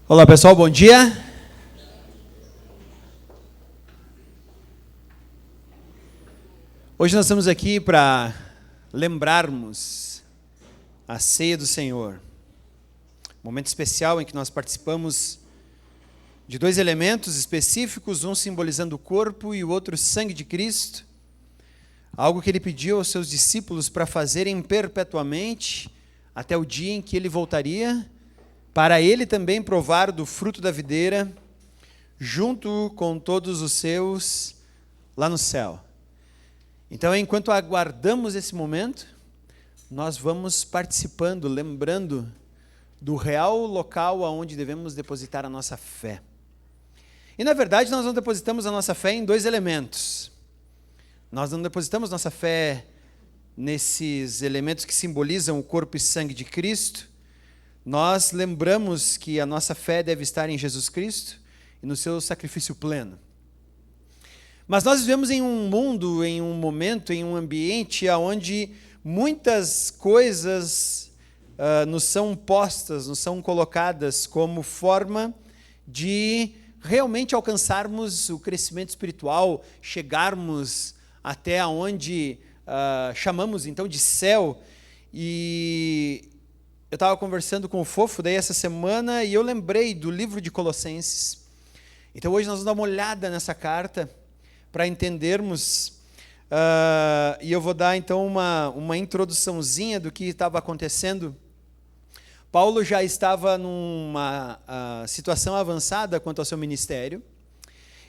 Olá pessoal, bom dia. Hoje nós estamos aqui para lembrarmos a ceia do Senhor. Momento especial em que nós participamos de dois elementos específicos, um simbolizando o corpo e o outro o sangue de Cristo. Algo que ele pediu aos seus discípulos para fazerem perpetuamente até o dia em que ele voltaria, para ele também provar do fruto da videira, junto com todos os seus lá no céu. Então, enquanto aguardamos esse momento, nós vamos participando, lembrando do real local aonde devemos depositar a nossa fé. E, na verdade, nós não depositamos a nossa fé em dois elementos. Nós não depositamos nossa fé nesses elementos que simbolizam o corpo e sangue de Cristo. Nós lembramos que a nossa fé deve estar em Jesus Cristo e no seu sacrifício pleno. Mas nós vivemos em um mundo, em um momento, em um ambiente onde muitas coisas nos são postas, nos são colocadas como forma de realmente alcançarmos o crescimento espiritual, chegarmos até onde chamamos então de céu. E eu estava conversando com o Fofo daí essa semana e eu lembrei do livro de Colossenses. Então hoje nós vamos dar uma olhada nessa carta para entendermos, e eu vou dar então uma introduçãozinha do que estava acontecendo. Paulo já estava numa situação avançada quanto ao seu ministério.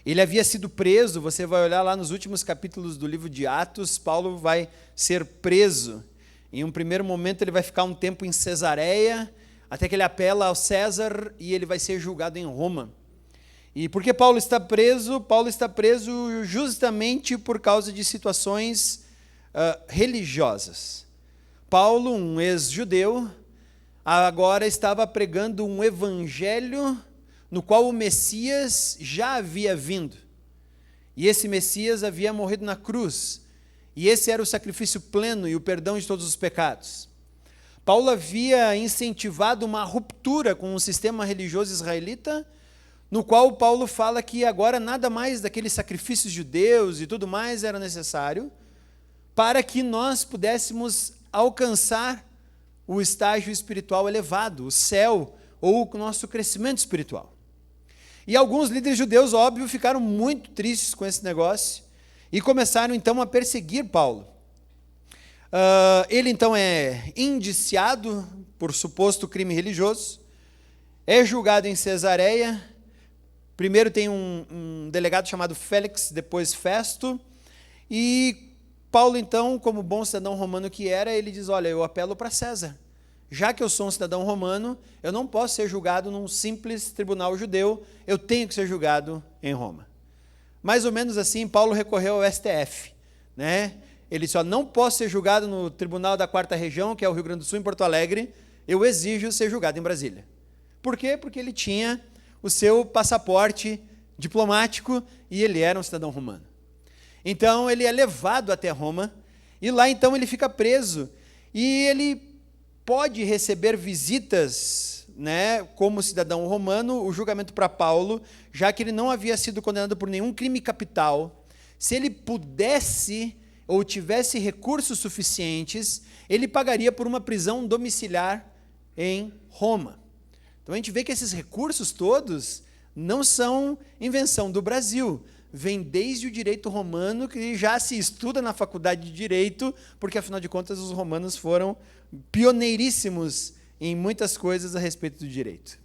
Ele havia sido preso, você vai olhar lá nos últimos capítulos do livro de Atos, Paulo vai ser preso. Em um primeiro momento ele vai ficar um tempo em Cesareia, até que ele apela ao César e ele vai ser julgado em Roma. E por que Paulo está preso? Paulo está preso justamente por causa de situações religiosas. Paulo, um ex-judeu, agora estava pregando um evangelho no qual o Messias já havia vindo. E esse Messias havia morrido na cruz. E esse era o sacrifício pleno e o perdão de todos os pecados. Paulo havia incentivado uma ruptura com o sistema religioso israelita, no qual Paulo fala que agora nada mais daqueles sacrifícios judeus e tudo mais era necessário para que nós pudéssemos alcançar o estágio espiritual elevado, o céu ou o nosso crescimento espiritual. E alguns líderes judeus, óbvio, ficaram muito tristes com esse negócio e começaram então a perseguir Paulo. Ele então é indiciado por suposto crime religioso, é julgado em Cesareia. Primeiro tem um delegado chamado Félix, depois Festo, e Paulo então, como bom cidadão romano que era, ele diz, olha, eu apelo para César. Já que eu sou um cidadão romano, eu não posso ser julgado num simples tribunal judeu, eu tenho que ser julgado em Roma. Mais ou menos assim, Paulo recorreu ao STF, né? Ele só não posso ser julgado no Tribunal da Quarta Região, que é o Rio Grande do Sul, em Porto Alegre, eu exijo ser julgado em Brasília. Por quê? Porque ele tinha o seu passaporte diplomático e ele era um cidadão romano. Então, ele é levado até Roma e lá, então, ele fica preso e ele pode receber visitas, né, como cidadão romano. O julgamento para Paulo, já que ele não havia sido condenado por nenhum crime capital, se ele pudesse ou tivesse recursos suficientes, ele pagaria por uma prisão domiciliar em Roma. Então a gente vê que esses recursos todos não são invenção do Brasil, vem desde o direito romano, que já se estuda na faculdade de direito, porque afinal de contas os romanos foram pioneiríssimos em muitas coisas a respeito do direito.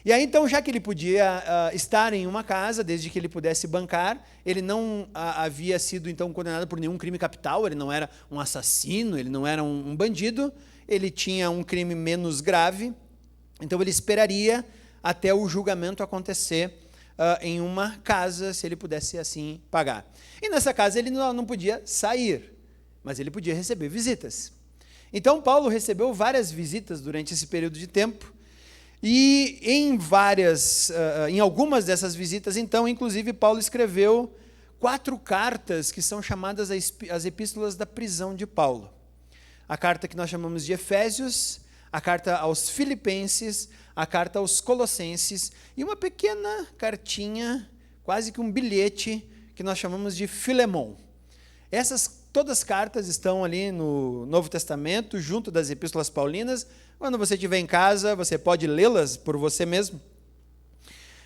E aí, então, já que ele podia estar em uma casa, desde que ele pudesse bancar, ele não havia sido, então, condenado por nenhum crime capital, ele não era um assassino, ele não era um bandido, ele tinha um crime menos grave, então ele esperaria até o julgamento acontecer em uma casa, se ele pudesse assim pagar. E nessa casa ele não podia sair, mas ele podia receber visitas. Então, Paulo recebeu várias visitas durante esse período de tempo, e em algumas dessas visitas, então, inclusive, Paulo escreveu 4 cartas que são chamadas as epístolas da prisão de Paulo. A carta que nós chamamos de Efésios, a carta aos Filipenses, a carta aos Colossenses e uma pequena cartinha, quase que um bilhete, que nós chamamos de Filemon. Todas as cartas estão ali no Novo Testamento, junto das epístolas paulinas. Quando você estiver em casa, você pode lê-las por você mesmo.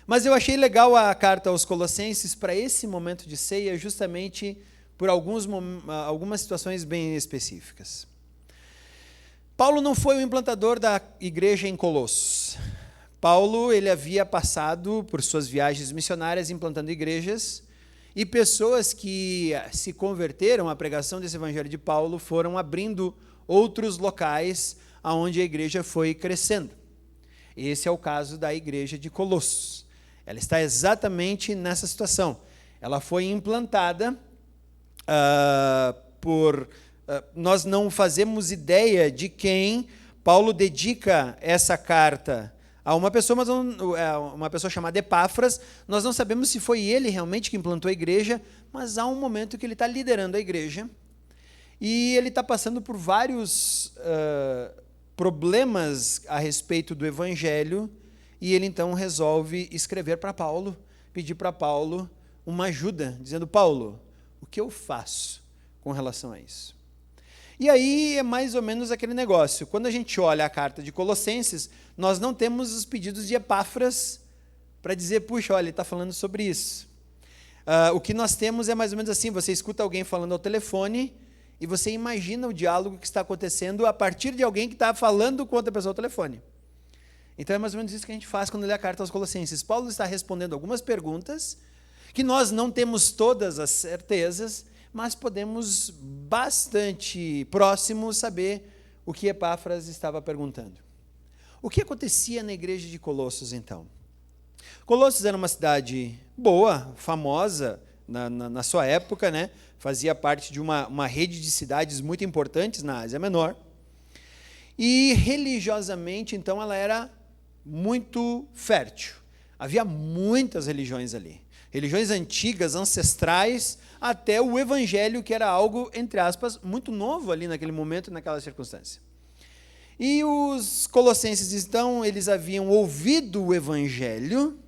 Mas eu achei legal a carta aos Colossenses para esse momento de ceia, justamente por algumas situações bem específicas. Paulo não foi o implantador da igreja em Colossos. Paulo, ele havia passado por suas viagens missionárias implantando igrejas, e pessoas que se converteram à pregação desse evangelho de Paulo foram abrindo outros locais onde a igreja foi crescendo. Esse é o caso da igreja de Colossos. Ela está exatamente nessa situação. Ela foi implantada nós não fazemos ideia de quem Paulo dedica essa carta a uma pessoa, mas uma pessoa chamada Epáfras. Nós não sabemos se foi ele realmente que implantou a igreja, mas há um momento que ele está liderando a igreja e ele está passando por vários problemas a respeito do evangelho, e ele então resolve escrever para Paulo, pedir para Paulo uma ajuda, dizendo: Paulo, o que eu faço com relação a isso? E aí é mais ou menos aquele negócio. Quando a gente olha a carta de Colossenses, nós não temos os pedidos de Epáfras para dizer: puxa, olha, ele está falando sobre isso. O que nós temos é mais ou menos assim: você escuta alguém falando ao telefone e você imagina o diálogo que está acontecendo a partir de alguém que está falando com outra pessoa ao telefone. Então é mais ou menos isso que a gente faz quando lê a carta aos Colossenses. Paulo está respondendo algumas perguntas que nós não temos todas as certezas, mas podemos bastante próximo saber o que Epáfras estava perguntando. O que acontecia na igreja de Colossos, então? Colossos era uma cidade boa, famosa na sua época, né? Fazia parte de uma rede de cidades muito importantes na Ásia Menor. E religiosamente, então, ela era muito fértil. Havia muitas religiões ali. Religiões antigas, ancestrais, até o evangelho, que era algo, entre aspas, muito novo ali naquele momento, naquela circunstância. E os colossenses, então, eles haviam ouvido o evangelho,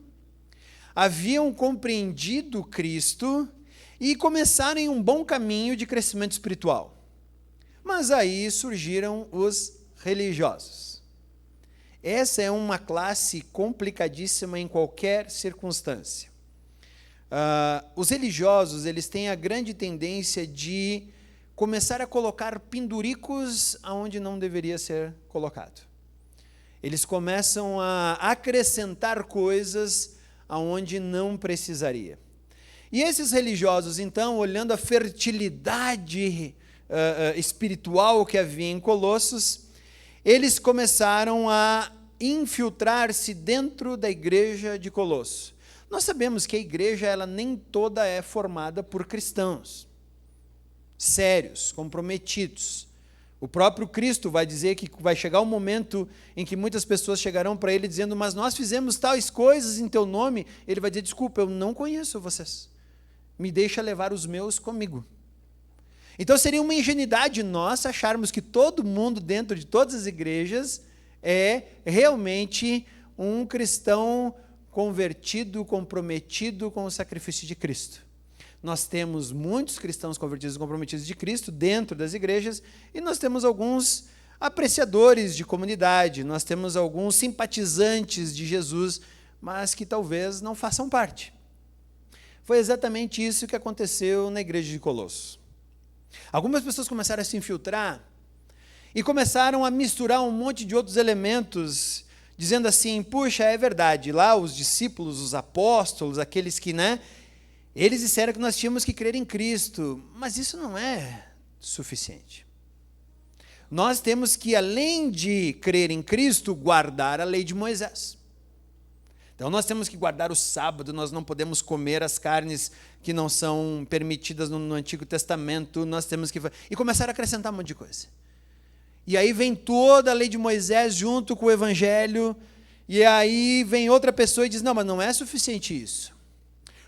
haviam compreendido Cristo e começaram em um bom caminho de crescimento espiritual. Mas aí surgiram os religiosos. Essa é uma classe complicadíssima em qualquer circunstância. Os religiosos, eles têm a grande tendência de começar a colocar penduricos aonde não deveria ser colocado. Eles começam a acrescentar coisas aonde não precisaria. E esses religiosos, então, olhando a fertilidade espiritual que havia em Colossos, eles começaram a infiltrar-se dentro da igreja de Colossos. Nós sabemos que a igreja, ela nem toda é formada por cristãos sérios, comprometidos. O próprio Cristo vai dizer que vai chegar um momento em que muitas pessoas chegarão para ele dizendo: mas nós fizemos tais coisas em teu nome. Ele vai dizer: desculpa, eu não conheço vocês. Me deixa levar os meus comigo. Então seria uma ingenuidade nossa acharmos que todo mundo dentro de todas as igrejas é realmente um cristão convertido, comprometido com o sacrifício de Cristo. Nós temos muitos cristãos convertidos e comprometidos de Cristo dentro das igrejas, e nós temos alguns apreciadores de comunidade, nós temos alguns simpatizantes de Jesus, mas que talvez não façam parte. Foi exatamente isso que aconteceu na igreja de Colossos. Algumas pessoas começaram a se infiltrar e começaram a misturar um monte de outros elementos, dizendo assim: puxa, é verdade, lá os discípulos, os apóstolos, aqueles que, eles disseram que nós tínhamos que crer em Cristo, mas isso não é suficiente. Nós temos que, além de crer em Cristo, guardar a lei de Moisés. Então nós temos que guardar o sábado, nós não podemos comer as carnes que não são permitidas no Antigo Testamento, nós temos que... E começaram a acrescentar um monte de coisa. E aí vem toda a lei de Moisés junto com o Evangelho, e aí vem outra pessoa e diz: não, mas não é suficiente isso.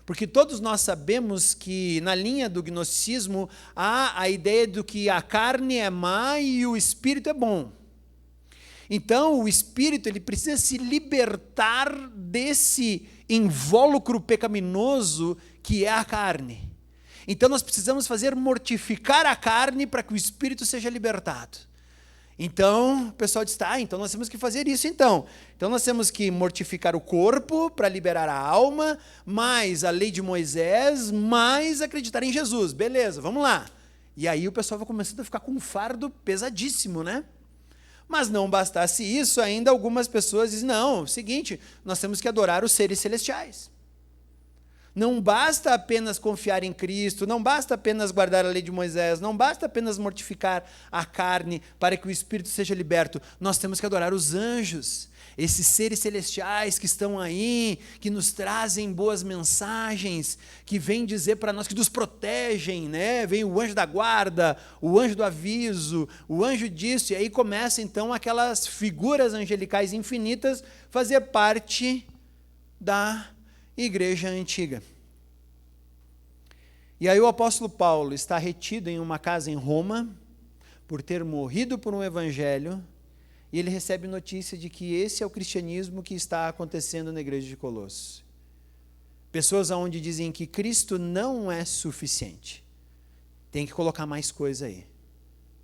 Porque todos nós sabemos que na linha do gnosticismo há a ideia de que a carne é má e o espírito é bom. Então, o espírito ele precisa se libertar desse invólucro pecaminoso que é a carne. Então, nós precisamos mortificar a carne para que o espírito seja libertado. Então, o pessoal diz, então nós temos que fazer isso então. Então, nós temos que mortificar o corpo para liberar a alma, mais a lei de Moisés, mais acreditar em Jesus. Beleza, vamos lá. E aí o pessoal vai começando a ficar com um fardo pesadíssimo, né? Mas não bastasse isso, ainda algumas pessoas dizem, não, é o seguinte, nós temos que adorar os seres celestiais. Não basta apenas confiar em Cristo, não basta apenas guardar a lei de Moisés, não basta apenas mortificar a carne para que o espírito seja liberto. Nós temos que adorar os anjos, esses seres celestiais que estão aí, que nos trazem boas mensagens, que vêm dizer para nós, que nos protegem, né? Vem o anjo da guarda, o anjo do aviso, o anjo disso, e aí começa então aquelas figuras angelicais infinitas fazer parte da igreja antiga. E aí o apóstolo Paulo está retido em uma casa em Roma, por ter morrido por um evangelho, e ele recebe notícia de que esse é o cristianismo que está acontecendo na igreja de Colossos. Pessoas onde dizem que Cristo não é suficiente. Tem que colocar mais coisa aí.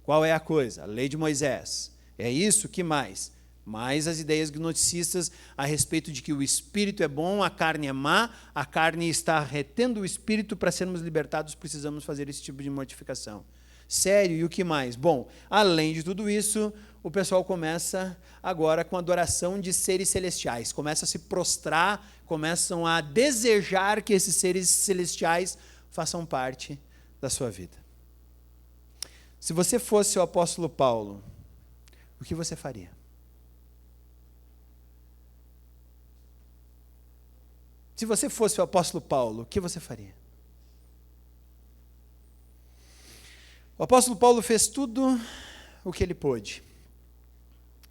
Qual é a coisa? A lei de Moisés. É isso? Que mais? Mais as ideias gnosticistas a respeito de que o espírito é bom, a carne é má, a carne está retendo o espírito, para sermos libertados precisamos fazer esse tipo de mortificação. Sério, e o que mais? Bom, além de tudo isso, o pessoal começa agora com a adoração de seres celestiais, começa a se prostrar, começam a desejar que esses seres celestiais façam parte da sua vida. Se você fosse o apóstolo Paulo, o que você faria? Se você fosse o apóstolo Paulo, o que você faria? O apóstolo Paulo fez tudo o que ele pôde.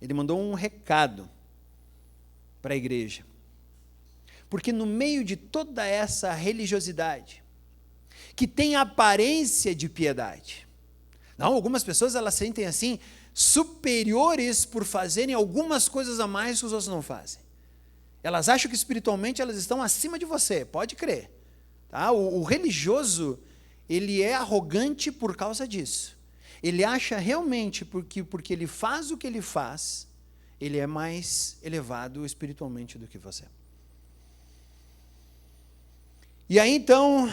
Ele mandou um recado para a igreja. Porque no meio de toda essa religiosidade, que tem aparência de piedade, não, algumas pessoas elas sentem assim, superiores por fazerem algumas coisas a mais que os outros não fazem. Elas acham que espiritualmente elas estão acima de você, pode crer. Tá? O religioso, ele é arrogante por causa disso. Ele acha realmente, porque ele faz o que ele faz, ele é mais elevado espiritualmente do que você. E aí então,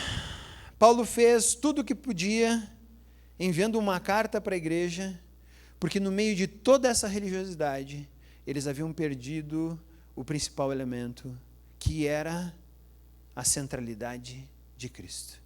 Paulo fez tudo o que podia, enviando uma carta para a igreja, porque no meio de toda essa religiosidade, eles haviam perdido o principal elemento, que era a centralidade de Cristo.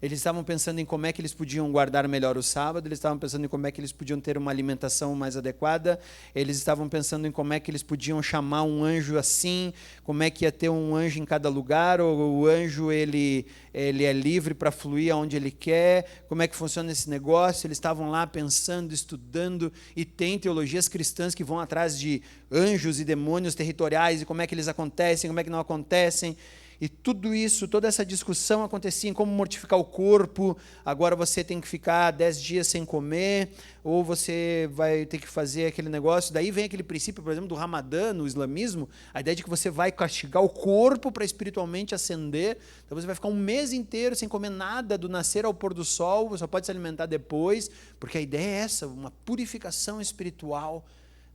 Eles estavam pensando em como é que eles podiam guardar melhor o sábado, eles estavam pensando em como é que eles podiam ter uma alimentação mais adequada, eles estavam pensando em como é que eles podiam chamar um anjo assim, como é que ia ter um anjo em cada lugar, ou o anjo ele é livre para fluir aonde ele quer, como é que funciona esse negócio. Eles estavam lá pensando, estudando, e tem teologias cristãs que vão atrás de anjos e demônios territoriais, e como é que eles acontecem, como é que não acontecem. E tudo isso, toda essa discussão acontecia em como mortificar o corpo. Agora você tem que ficar 10 dias sem comer, ou você vai ter que fazer aquele negócio. Daí vem aquele princípio, por exemplo, do Ramadã, no islamismo, a ideia de que você vai castigar o corpo para espiritualmente ascender. Então você vai ficar um mês inteiro sem comer nada, do nascer ao pôr do sol, você só pode se alimentar depois, porque a ideia é essa, uma purificação espiritual.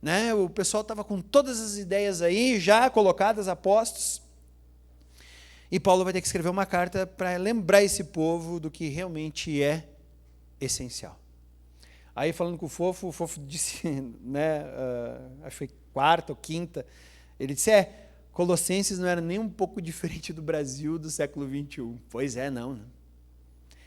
Né? O pessoal estava com todas as ideias aí, já colocadas a postos. E Paulo vai ter que escrever uma carta para lembrar esse povo do que realmente é essencial. Aí, falando com o Fofo disse, né, acho que foi quarta ou quinta, ele disse, Colossenses não era nem um pouco diferente do Brasil do século XXI. Pois é, não. Né?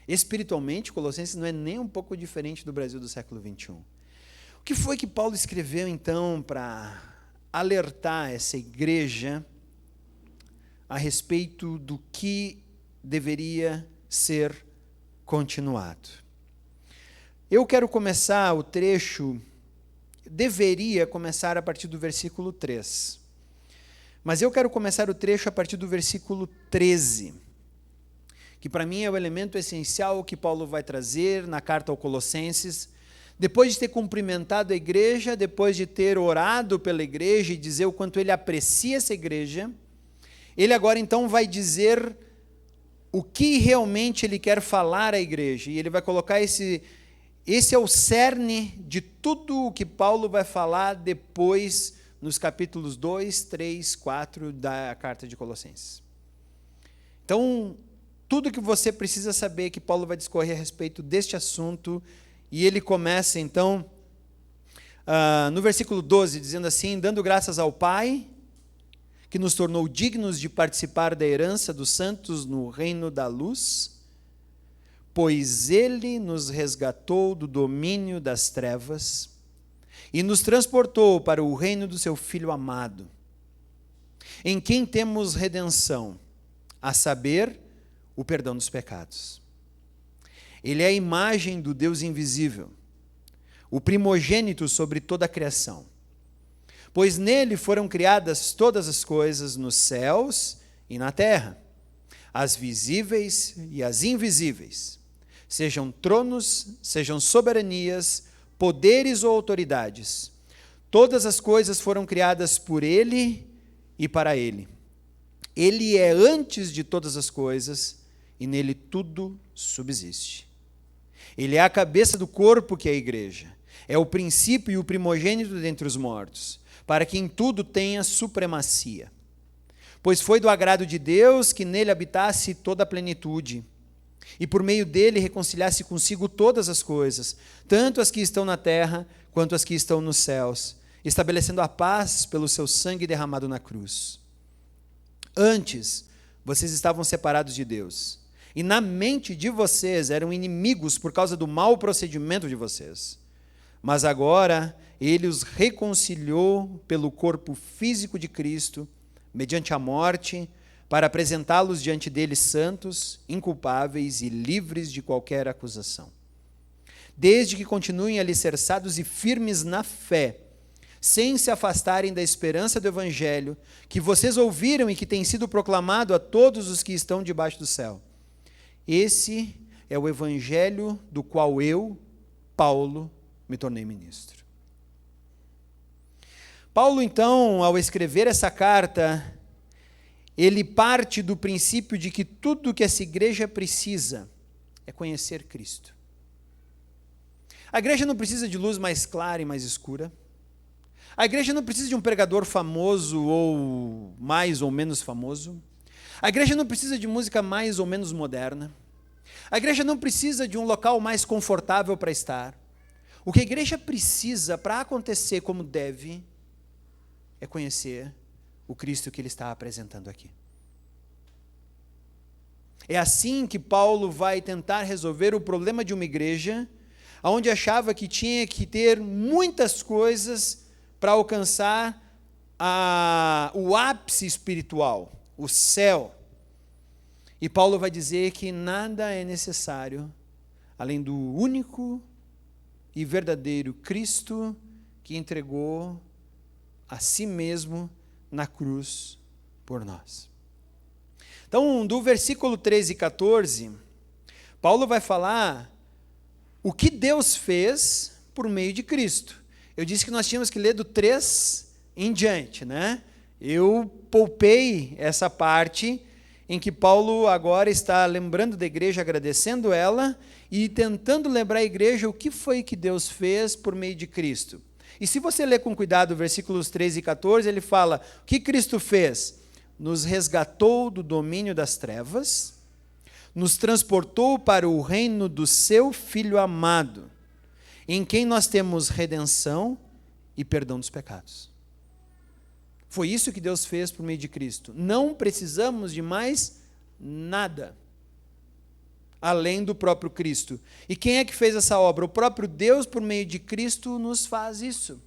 Espiritualmente, Colossenses não é nem um pouco diferente do Brasil do século XXI. O que foi que Paulo escreveu, então, para alertar essa igreja a respeito do que deveria ser continuado? Eu quero começar o trecho, deveria começar a partir do versículo 3. Mas eu quero começar o trecho a partir do versículo 13, que para mim é o elemento essencial que Paulo vai trazer na carta aos Colossenses. depois de ter cumprimentado a igreja, depois de ter orado pela igreja e dizer o quanto ele aprecia essa igreja, ele agora então vai dizer o que realmente ele quer falar à igreja. E ele vai colocar esse é o cerne de tudo o que Paulo vai falar depois, nos capítulos 2, 3, 4 da carta de Colossenses. Então, tudo que você precisa saber que Paulo vai discorrer a respeito deste assunto, e ele começa então, no versículo 12, dizendo assim: dando graças ao Pai, que nos tornou dignos de participar da herança dos santos no reino da luz, pois ele nos resgatou do domínio das trevas e nos transportou para o reino do seu Filho amado, em quem temos redenção, a saber, o perdão dos pecados. Ele é a imagem do Deus invisível, o primogênito sobre toda a criação. Pois nele foram criadas todas as coisas nos céus e na terra, as visíveis e as invisíveis, sejam tronos, sejam soberanias, poderes ou autoridades. Todas as coisas foram criadas por ele e para ele. Ele é antes de todas as coisas e nele tudo subsiste. Ele é a cabeça do corpo, que é a igreja. É o princípio e o primogênito dentre os mortos, para que em tudo tenha supremacia. Pois foi do agrado de Deus que nele habitasse toda a plenitude, e por meio dele reconciliasse consigo todas as coisas, tanto as que estão na terra, quanto as que estão nos céus, estabelecendo a paz pelo seu sangue derramado na cruz. Antes, vocês estavam separados de Deus, e na mente de vocês eram inimigos por causa do mau procedimento de vocês. Mas agora ele os reconciliou pelo corpo físico de Cristo, mediante a morte, para apresentá-los diante dele santos, inculpáveis e livres de qualquer acusação. Desde que continuem alicerçados e firmes na fé, sem se afastarem da esperança do Evangelho, que vocês ouviram e que tem sido proclamado a todos os que estão debaixo do céu. Esse é o Evangelho do qual eu, Paulo, me tornei ministro. Paulo, então, ao escrever essa carta, ele parte do princípio de que tudo que essa igreja precisa é conhecer Cristo. A igreja não precisa de luz mais clara e mais escura. A igreja não precisa de um pregador famoso ou mais ou menos famoso. A igreja não precisa de música mais ou menos moderna. A igreja não precisa de um local mais confortável para estar. O que a igreja precisa para acontecer como deve é conhecer o Cristo que ele está apresentando aqui. É assim que Paulo vai tentar resolver o problema de uma igreja onde achava que tinha que ter muitas coisas para alcançar o ápice espiritual, o céu. E Paulo vai dizer que nada é necessário além do único e verdadeiro Cristo que entregou a si mesmo na cruz por nós. Então, do versículo 13 e 14, Paulo vai falar o que Deus fez por meio de Cristo. Eu disse que nós tínhamos que ler do 3 em diante, né? Eu poupei essa parte em que Paulo agora está lembrando da igreja, agradecendo ela e tentando lembrar a igreja o que foi que Deus fez por meio de Cristo. E se você ler com cuidado versículos 13 e 14, ele fala, o que Cristo fez? Nos resgatou do domínio das trevas, nos transportou para o reino do seu Filho amado, em quem nós temos redenção e perdão dos pecados. Foi isso que Deus fez por meio de Cristo. Não precisamos de mais nada, além do próprio Cristo. E quem é que fez essa obra? O próprio Deus, por meio de Cristo, nos faz isso.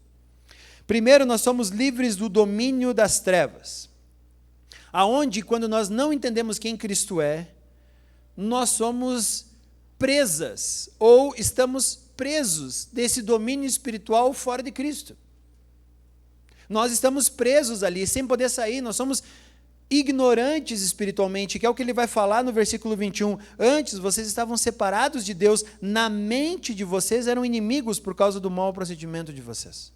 Primeiro, nós somos livres do domínio das trevas, aonde, quando nós não entendemos quem Cristo é, nós somos presas, ou estamos presos desse domínio espiritual fora de Cristo. Nós estamos presos ali, sem poder sair, nós somos ignorantes espiritualmente, que é o que ele vai falar no versículo 21. Antes, vocês estavam separados de Deus, na mente de vocês eram inimigos por causa do mau procedimento de vocês.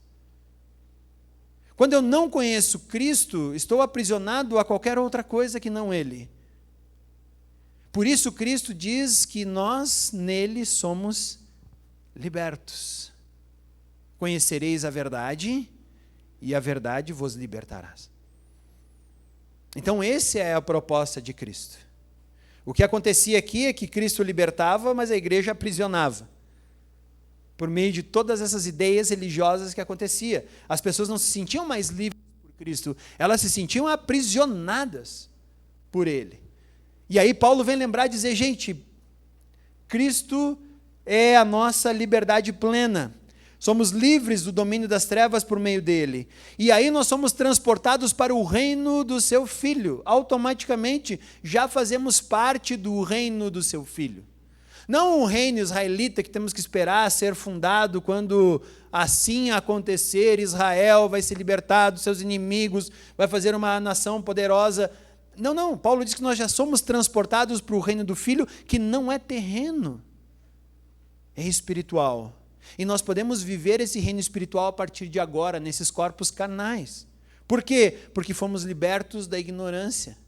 Quando eu não conheço Cristo, estou aprisionado a qualquer outra coisa que não Ele. Por isso, Cristo diz que nós, nele, somos libertos. Conhecereis a verdade, e a verdade vos libertará. Então, essa é a proposta de Cristo. O que acontecia aqui é que Cristo libertava, mas a igreja aprisionava. Por meio de todas essas ideias religiosas que acontecia. As pessoas não se sentiam mais livres por Cristo, elas se sentiam aprisionadas por Ele. E aí Paulo vem lembrar e dizer, gente, Cristo é a nossa liberdade plena. Somos livres do domínio das trevas por meio dele. E aí nós somos transportados para o reino do seu Filho. Automaticamente já fazemos parte do reino do seu Filho. Não um reino israelita que temos que esperar ser fundado quando assim acontecer, Israel vai se libertar dos seus inimigos, vai fazer uma nação poderosa. Não. Paulo diz que nós já somos transportados para o reino do Filho, que não é terreno, é espiritual. E nós podemos viver esse reino espiritual a partir de agora, nesses corpos carnais. Por quê? Porque fomos libertos da ignorância.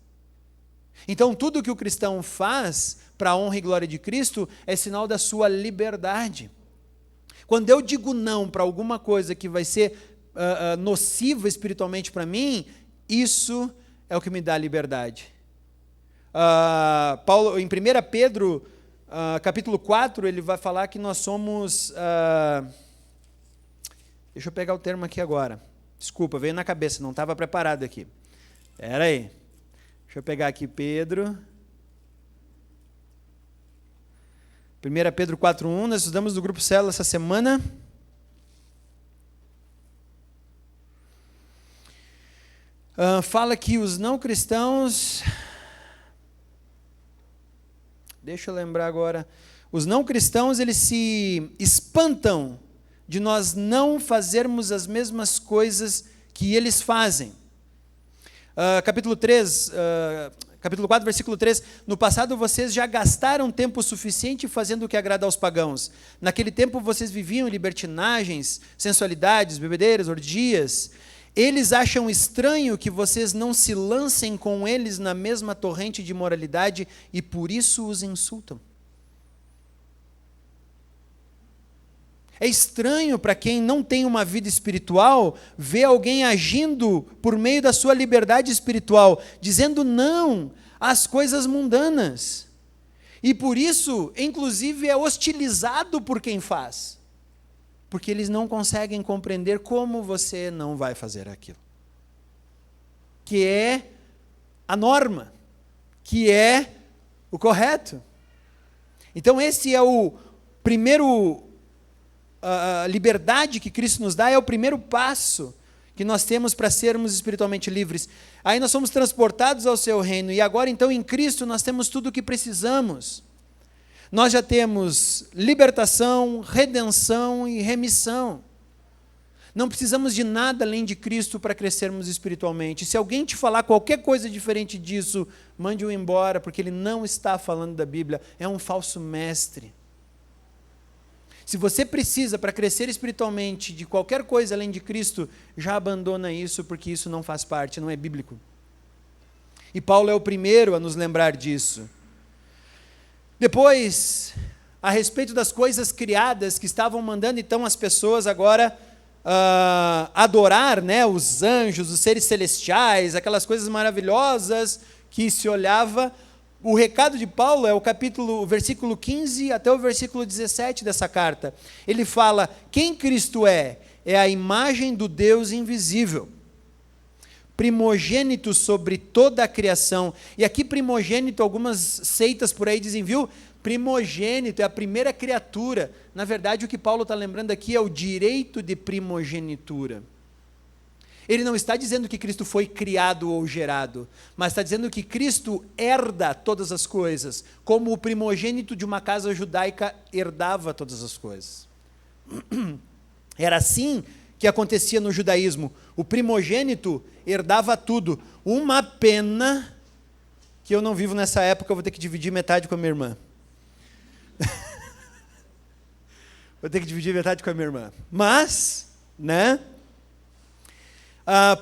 Então, tudo que o cristão faz para a honra e glória de Cristo é sinal da sua liberdade. Quando eu digo não para alguma coisa que vai ser nociva espiritualmente para mim, isso é o que me dá liberdade. Paulo, em 1 Pedro, capítulo 4, ele vai falar que nós somos... deixa eu pegar o termo aqui agora. Desculpa, veio na cabeça, não estava preparado aqui. Espera aí. Deixa eu pegar aqui Pedro. 1 Pedro 4:1, nós estudamos do Grupo Célula essa semana. Fala que os não cristãos... Deixa eu lembrar agora. Os não cristãos, eles se espantam de nós não fazermos as mesmas coisas que eles fazem. Capítulo 4, versículo 3, no passado vocês já gastaram tempo suficiente fazendo o que agrada aos pagãos. Naquele tempo vocês viviam em libertinagens, sensualidades, bebedeiras, orgias. Eles acham estranho que vocês não se lancem com eles na mesma torrente de imoralidade e por isso os insultam. É estranho para quem não tem uma vida espiritual ver alguém agindo por meio da sua liberdade espiritual, dizendo não às coisas mundanas. E por isso, inclusive, é hostilizado por quem faz. Porque eles não conseguem compreender como você não vai fazer aquilo. Que é a norma, que é o correto. Então esse é o primeiro... A liberdade que Cristo nos dá é o primeiro passo que nós temos para sermos espiritualmente livres. Aí nós somos transportados ao seu reino, e agora então em Cristo nós temos tudo o que precisamos. Nós já temos libertação, redenção e remissão. Não precisamos de nada além de Cristo para crescermos espiritualmente. Se alguém te falar qualquer coisa diferente disso, mande-o embora, porque ele não está falando da Bíblia, é um falso mestre. Se você precisa, para crescer espiritualmente, de qualquer coisa além de Cristo, já abandona isso, porque isso não faz parte, não é bíblico. E Paulo é o primeiro a nos lembrar disso. Depois, a respeito das coisas criadas que estavam mandando então as pessoas agora adorar, né, os anjos, os seres celestiais, aquelas coisas maravilhosas que se olhava. O recado de Paulo é o versículo 15 até o versículo 17 dessa carta. Ele fala, quem Cristo é? É a imagem do Deus invisível, primogênito sobre toda a criação. E aqui primogênito, algumas seitas por aí dizem, viu? Primogênito é a primeira criatura. Na verdade, o que Paulo está lembrando aqui é o direito de primogenitura. Ele não está dizendo que Cristo foi criado ou gerado, mas está dizendo que Cristo herda todas as coisas, como o primogênito de uma casa judaica herdava todas as coisas. Era assim que acontecia no judaísmo. O primogênito herdava tudo. Uma pena que eu não vivo nessa época, eu vou ter que dividir metade com a minha irmã. Vou ter que dividir metade com a minha irmã. Mas, né?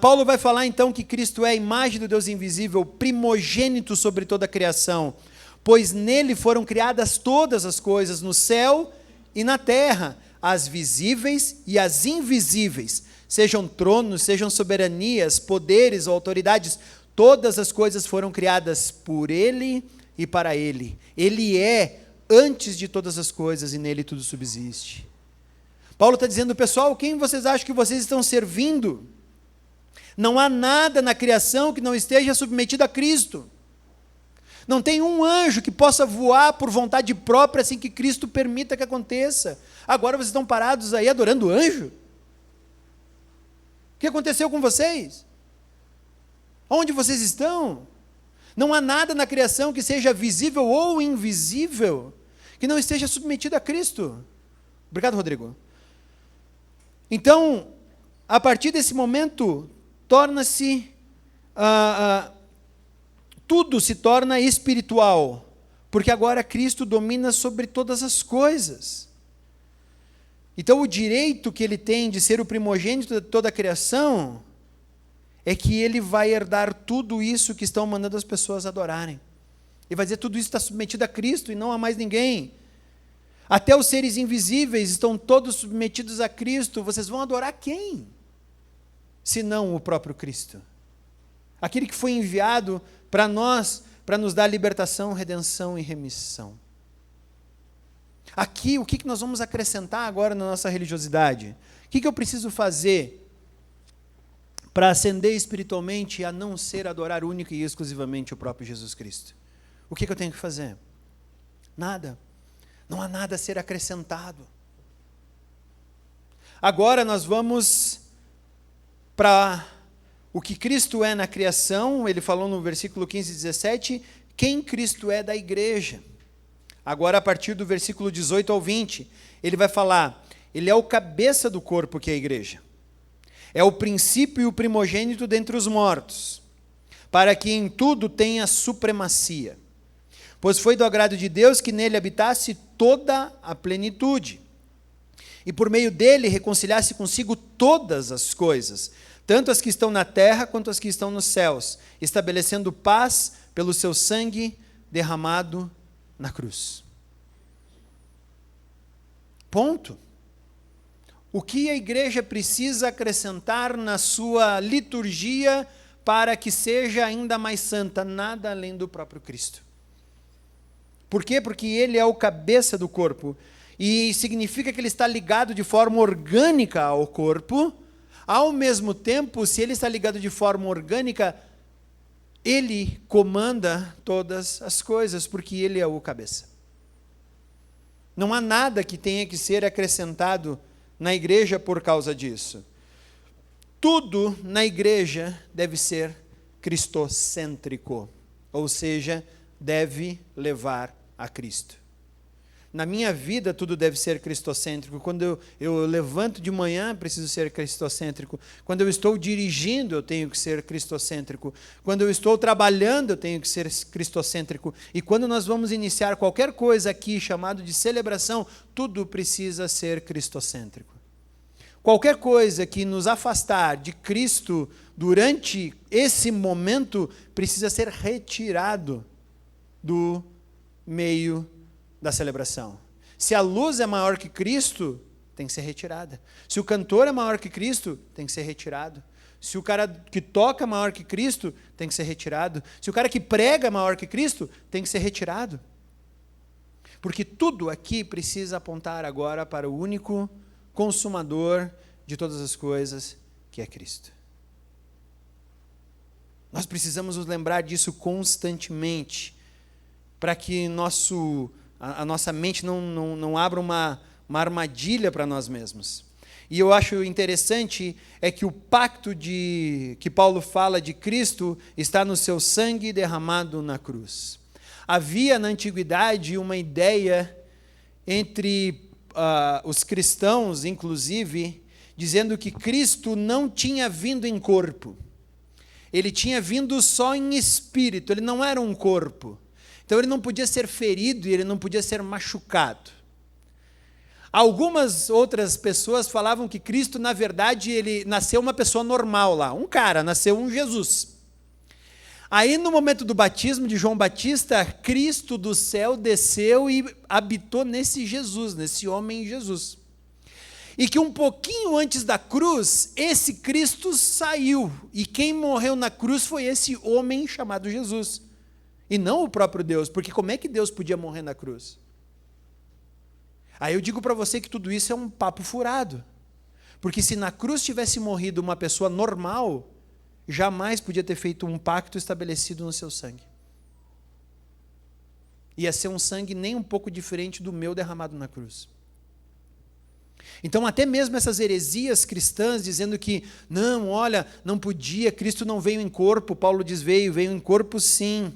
Paulo vai falar então que Cristo é a imagem do Deus invisível, primogênito sobre toda a criação, pois nele foram criadas todas as coisas no céu e na terra, as visíveis e as invisíveis, sejam tronos, sejam soberanias, poderes ou autoridades, todas as coisas foram criadas por ele e para ele. Ele é antes de todas as coisas e nele tudo subsiste. Paulo está dizendo, pessoal, quem vocês acham que vocês estão servindo? Não há nada na criação que não esteja submetido a Cristo. Não tem um anjo que possa voar por vontade própria sem que Cristo permita que aconteça. Agora vocês estão parados aí adorando anjo? O que aconteceu com vocês? Onde vocês estão? Não há nada na criação que seja visível ou invisível que não esteja submetido a Cristo. Obrigado, Rodrigo. Então, a partir desse momento, torna-se, tudo se torna espiritual, porque agora Cristo domina sobre todas as coisas. Então o direito que ele tem de ser o primogênito de toda a criação, é que ele vai herdar tudo isso que estão mandando as pessoas adorarem. Ele vai dizer, tudo isso está submetido a Cristo e não a mais ninguém. Até os seres invisíveis estão todos submetidos a Cristo, vocês vão adorar quem? Senão o próprio Cristo. Aquele que foi enviado para nós, para nos dar libertação, redenção e remissão. Aqui, o que nós vamos acrescentar agora na nossa religiosidade? O que eu preciso fazer para ascender espiritualmente, a não ser adorar única e exclusivamente o próprio Jesus Cristo? O que eu tenho que fazer? Nada. Não há nada a ser acrescentado. Agora nós vamos para o que Cristo é na criação. Ele falou no versículo 15 e 17, quem Cristo é da igreja. Agora, a partir do versículo 18 ao 20, ele vai falar, ele é o cabeça do corpo que é a igreja. É o princípio e o primogênito dentre os mortos, para que em tudo tenha supremacia. Pois foi do agrado de Deus que nele habitasse toda a plenitude, e por meio dele reconciliasse consigo todas as coisas, tanto as que estão na terra quanto as que estão nos céus, estabelecendo paz pelo seu sangue derramado na cruz. Ponto. O que a igreja precisa acrescentar na sua liturgia para que seja ainda mais santa? Nada além do próprio Cristo. Por quê? Porque ele é o cabeça do corpo, e significa que ele está ligado de forma orgânica ao corpo. Ao mesmo tempo, se ele está ligado de forma orgânica, ele comanda todas as coisas, porque ele é o cabeça. Não há nada que tenha que ser acrescentado na igreja por causa disso. Tudo na igreja deve ser cristocêntrico, ou seja, deve levar a Cristo. Na minha vida, tudo deve ser cristocêntrico. Quando eu levanto de manhã, preciso ser cristocêntrico. Quando eu estou dirigindo, eu tenho que ser cristocêntrico. Quando eu estou trabalhando, eu tenho que ser cristocêntrico. E quando nós vamos iniciar qualquer coisa aqui, chamado de celebração, tudo precisa ser cristocêntrico. Qualquer coisa que nos afastar de Cristo durante esse momento, precisa ser retirado do meio da celebração. Se a luz é maior que Cristo, tem que ser retirada. Se o cantor é maior que Cristo, tem que ser retirado. Se o cara que toca é maior que Cristo, tem que ser retirado. Se o cara que prega é maior que Cristo, tem que ser retirado. Porque tudo aqui precisa apontar agora para o único consumador de todas as coisas, que é Cristo. Nós precisamos nos lembrar disso constantemente, para que a nossa mente não abra uma armadilha para nós mesmos. E eu acho interessante é que o pacto que Paulo fala de Cristo está no seu sangue derramado na cruz. Havia na antiguidade uma ideia entre os cristãos, inclusive, dizendo que Cristo não tinha vindo em corpo. Ele tinha vindo só em espírito, ele não era um corpo. Então ele não podia ser ferido e ele não podia ser machucado. Algumas outras pessoas falavam que Cristo, na verdade, ele nasceu uma pessoa normal lá, um cara, nasceu um Jesus. Aí no momento do batismo de João Batista, Cristo do céu desceu e habitou nesse Jesus, nesse homem Jesus. E que um pouquinho antes da cruz, esse Cristo saiu, e quem morreu na cruz foi esse homem chamado Jesus, e não o próprio Deus, porque como é que Deus podia morrer na cruz? Aí eu digo para você que tudo isso é um papo furado, porque se na cruz tivesse morrido uma pessoa normal, jamais podia ter feito um pacto estabelecido no seu sangue. Ia ser um sangue nem um pouco diferente do meu derramado na cruz. Então, até mesmo essas heresias cristãs dizendo que, não, olha, não podia, Cristo não veio em corpo, Paulo diz, veio em corpo sim.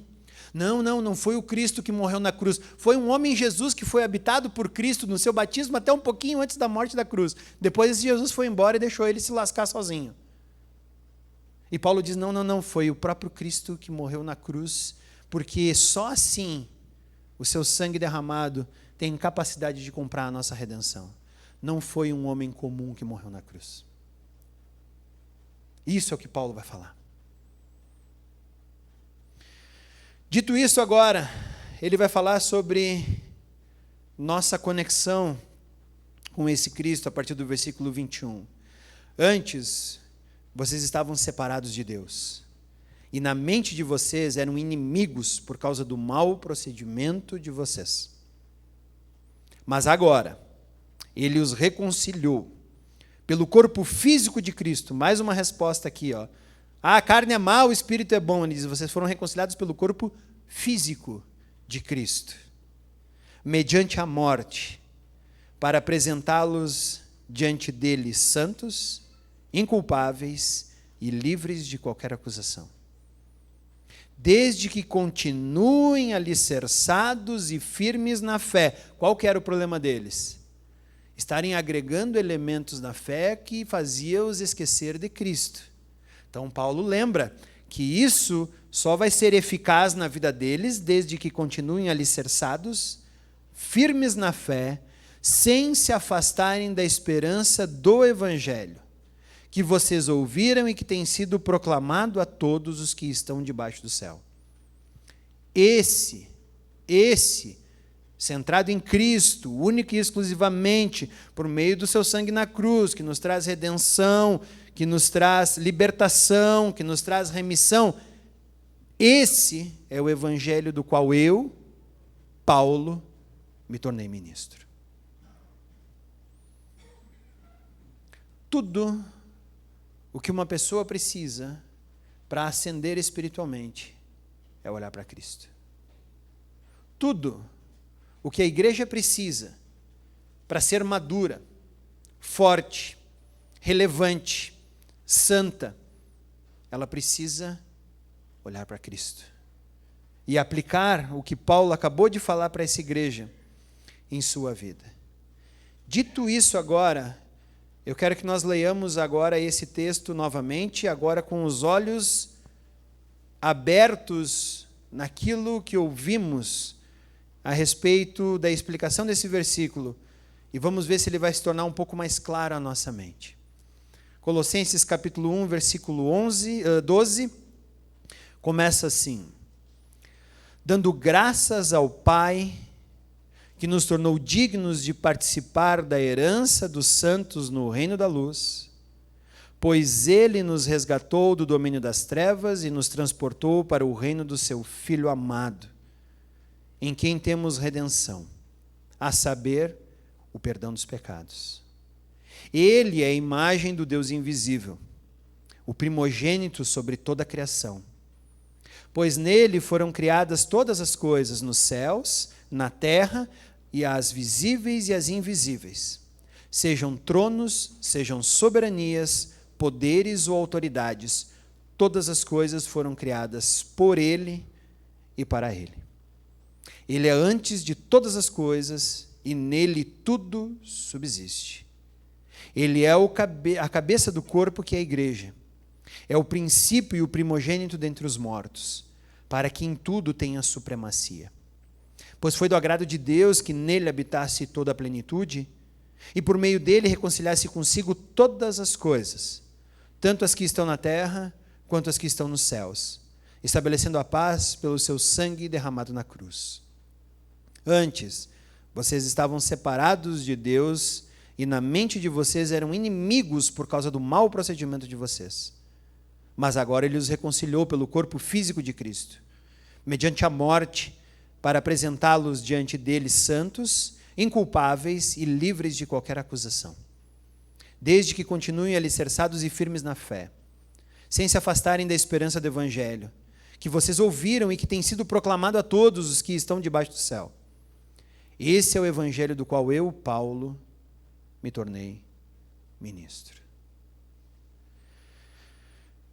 Não foi o Cristo que morreu na cruz, foi um homem Jesus que foi habitado por Cristo no seu batismo até um pouquinho antes da morte da cruz. Depois esse Jesus foi embora e deixou ele se lascar sozinho. E Paulo diz, não, foi o próprio Cristo que morreu na cruz, porque só assim o seu sangue derramado tem capacidade de comprar a nossa redenção. Não foi um homem comum que morreu na cruz. Isso é o que Paulo vai falar. Dito isso agora, ele vai falar sobre nossa conexão com esse Cristo a partir do versículo 21. Antes, vocês estavam separados de Deus, e na mente de vocês eram inimigos por causa do mau procedimento de vocês. Mas agora, ele os reconciliou pelo corpo físico de Cristo. Mais uma resposta aqui, ó. A carne é má, o espírito é bom. Ele diz, vocês foram reconciliados pelo corpo físico de Cristo, mediante a morte, para apresentá-los diante dele santos, inculpáveis e livres de qualquer acusação. Desde que continuem alicerçados e firmes na fé. Qual que era o problema deles? Estarem agregando elementos da fé que fazia-os esquecer de Cristo. Então Paulo lembra que isso só vai ser eficaz na vida deles desde que continuem alicerçados, firmes na fé, sem se afastarem da esperança do Evangelho, que vocês ouviram e que tem sido proclamado a todos os que estão debaixo do céu. Esse, centrado em Cristo, único e exclusivamente, por meio do seu sangue na cruz, que nos traz redenção, que nos traz libertação, que nos traz remissão. Esse é o evangelho do qual eu, Paulo, me tornei ministro. Tudo o que uma pessoa precisa para ascender espiritualmente é olhar para Cristo. Tudo o que a igreja precisa para ser madura, forte, relevante, santa, ela precisa olhar para Cristo e aplicar o que Paulo acabou de falar para essa igreja em sua vida. Dito isso agora, eu quero que nós leiamos agora esse texto novamente, agora com os olhos abertos naquilo que ouvimos a respeito da explicação desse versículo, e vamos ver se ele vai se tornar um pouco mais claro à nossa mente. Colossenses capítulo 1, versículo 12, começa assim: dando graças ao Pai, que nos tornou dignos de participar da herança dos santos no reino da luz, pois ele nos resgatou do domínio das trevas e nos transportou para o reino do seu Filho amado, em quem temos redenção, a saber, o perdão dos pecados. Ele é a imagem do Deus invisível, o primogênito sobre toda a criação, pois nele foram criadas todas as coisas nos céus, na terra, e as visíveis e as invisíveis, sejam tronos, sejam soberanias, poderes ou autoridades, todas as coisas foram criadas por ele e para ele. Ele é antes de todas as coisas e nele tudo subsiste. Ele é a cabeça do corpo, que é a igreja. É o princípio e o primogênito dentre os mortos, para que em tudo tenha supremacia. Pois foi do agrado de Deus que nele habitasse toda a plenitude, e por meio dele reconciliasse consigo todas as coisas, tanto as que estão na terra, quanto as que estão nos céus, estabelecendo a paz pelo seu sangue derramado na cruz. Antes, vocês estavam separados de Deus, e na mente de vocês eram inimigos por causa do mau procedimento de vocês. Mas agora ele os reconciliou pelo corpo físico de Cristo, mediante a morte, para apresentá-los diante dele santos, inculpáveis e livres de qualquer acusação, desde que continuem alicerçados e firmes na fé, sem se afastarem da esperança do Evangelho, que vocês ouviram e que tem sido proclamado a todos os que estão debaixo do céu. Esse é o Evangelho do qual eu, Paulo, me tornei ministro.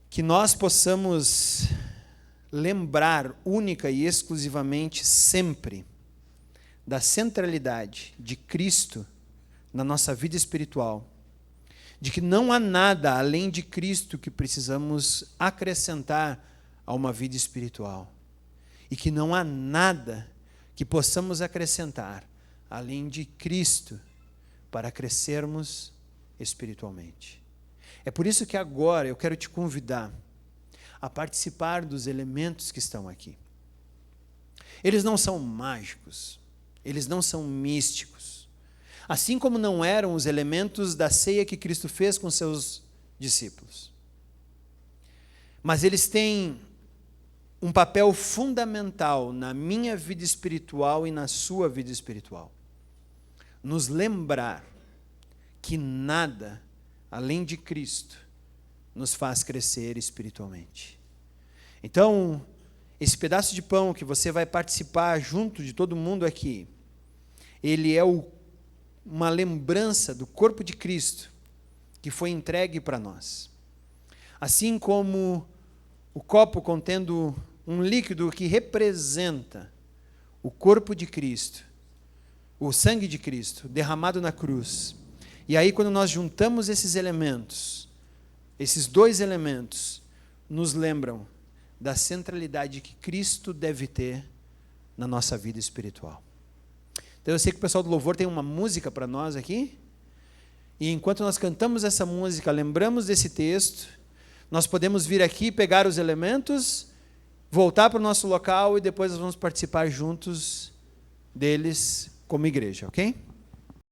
Que nós possamos lembrar única e exclusivamente sempre da centralidade de Cristo na nossa vida espiritual, de que não há nada além de Cristo que precisamos acrescentar a uma vida espiritual, e que não há nada que possamos acrescentar além de Cristo para crescermos espiritualmente. É por isso que agora eu quero te convidar a participar dos elementos que estão aqui. Eles não são mágicos, eles não são místicos, assim como não eram os elementos da ceia que Cristo fez com seus discípulos. Mas eles têm um papel fundamental na minha vida espiritual e na sua vida espiritual. Nos lembrar que nada, além de Cristo, nos faz crescer espiritualmente. Então, esse pedaço de pão que você vai participar junto de todo mundo aqui, ele é uma lembrança do corpo de Cristo que foi entregue para nós. Assim como o copo contendo um líquido que representa o corpo de Cristo, o sangue de Cristo derramado na cruz. E aí, quando nós juntamos esses elementos, esses dois elementos nos lembram da centralidade que Cristo deve ter na nossa vida espiritual. Então eu sei que o pessoal do louvor tem uma música para nós aqui, e enquanto nós cantamos essa música, lembramos desse texto, nós podemos vir aqui, pegar os elementos, voltar para o nosso local e depois nós vamos participar juntos deles como igreja, ok?